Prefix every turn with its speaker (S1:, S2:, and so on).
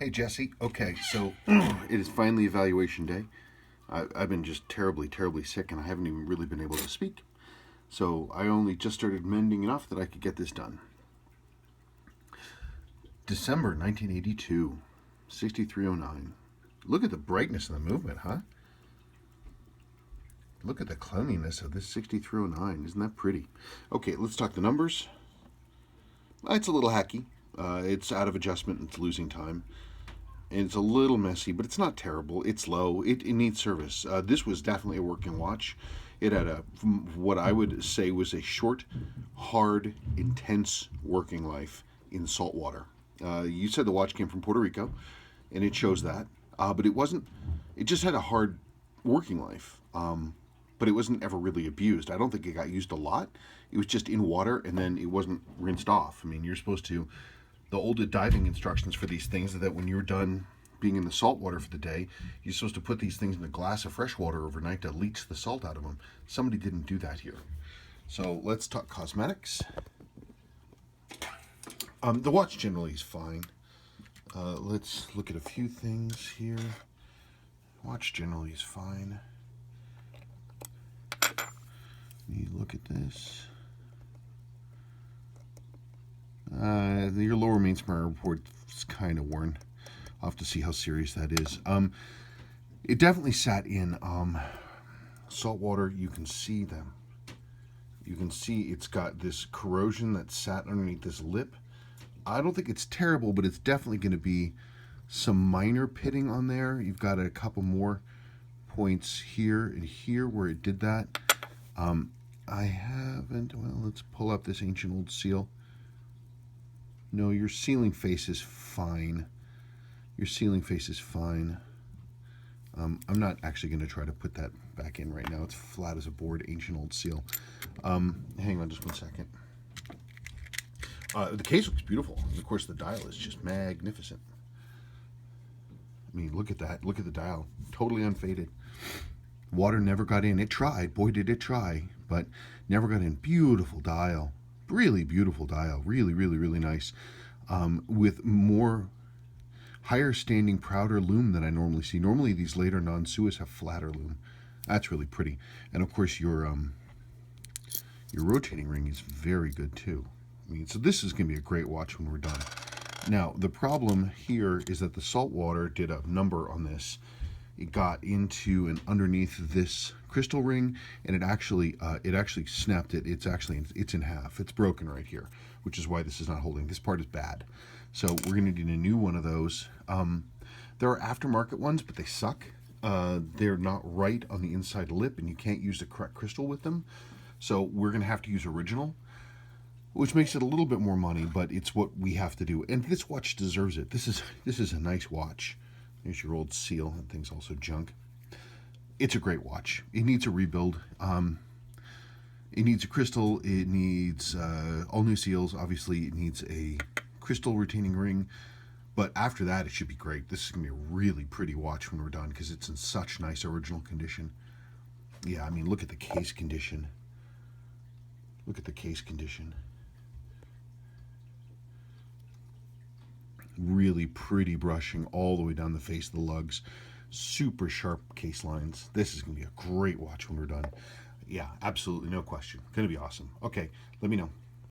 S1: Hey Jesse, okay, so it is finally evaluation day. I've been just terribly, terribly sick and I haven't even really been able to speak. So I only just started mending enough that I could get this done. December 1982, 6309. Look at the brightness and the movement, huh? Look at the cleanliness of this 6309. Isn't that pretty? Okay, let's talk the numbers. It's a little hacky. It's out of adjustment and it's losing time. And it's a little messy, but it's not terrible. It's low. It needs service. This was definitely a working watch. It had what I would say was a short, hard, intense working life in salt water. You said the watch came from Puerto Rico, and it shows that. But it wasn't. It just had a hard working life. But it wasn't ever really abused. I don't think it got used a lot. It was just in water, and then it wasn't rinsed off. I mean, you're supposed to. The old diving instructions for these things are that when you're done being in the salt water for the day, you're supposed to put these things in a glass of fresh water overnight to leach the salt out of them. Somebody didn't do that here. So let's talk cosmetics. The watch generally is fine. Let's look at a few things here. Watch generally is fine. You look at this. Your lower main spiral report is kind of worn. I'll have to see how serious that is. It definitely sat in salt water. You can see them. You can see it's got this corrosion that sat underneath this lip. I don't think it's terrible, but it's definitely going to be some minor pitting on there. You've got a couple more points here and here where it did that. I haven't. Well, let's pull up this ancient old seal. No, your sealing face is fine. Your sealing face is fine. I'm not actually going to try to put that back in right now. It's flat as a board, ancient old seal. Hang on just one second. The case looks beautiful. And of course, the dial is just magnificent. I mean, look at that. Look at the dial. Totally unfaded. Water never got in. It tried. Boy, did it try. But never got in. Beautiful dial. Really beautiful dial. Really, really, really nice. With more higher standing, prouder loom than I normally see. Normally these later non-Suis have flatter loom. That's really pretty. And of course your rotating ring is very good too. I mean, so this is going to be a great watch when we're done. Now, the problem here is that the salt water did a number on this. It got into and underneath this crystal ring, and it actually snapped it. It's in half. It's broken right here, which is why this is not holding. This part is bad. So we're going to need a new one of those. There are aftermarket ones, but they suck. They're not right on the inside lip, and you can't use the correct crystal with them. So we're going to have to use original, which makes it a little bit more money, but it's what we have to do. And this watch deserves it. This is a nice watch. There's your old seal. That thing's also junk. It's a great watch. It needs a rebuild. It needs a crystal. It needs all new seals. Obviously, it needs a crystal retaining ring. But after that, it should be great. This is going to be a really pretty watch when we're done because it's in such nice original condition. Yeah, I mean, look at the case condition. Look at the case condition. Really pretty brushing all the way down the face of the lugs. Super sharp case lines. This is going to be a great watch when we're done. Yeah, absolutely, no question. Going to be awesome. Okay, let me know.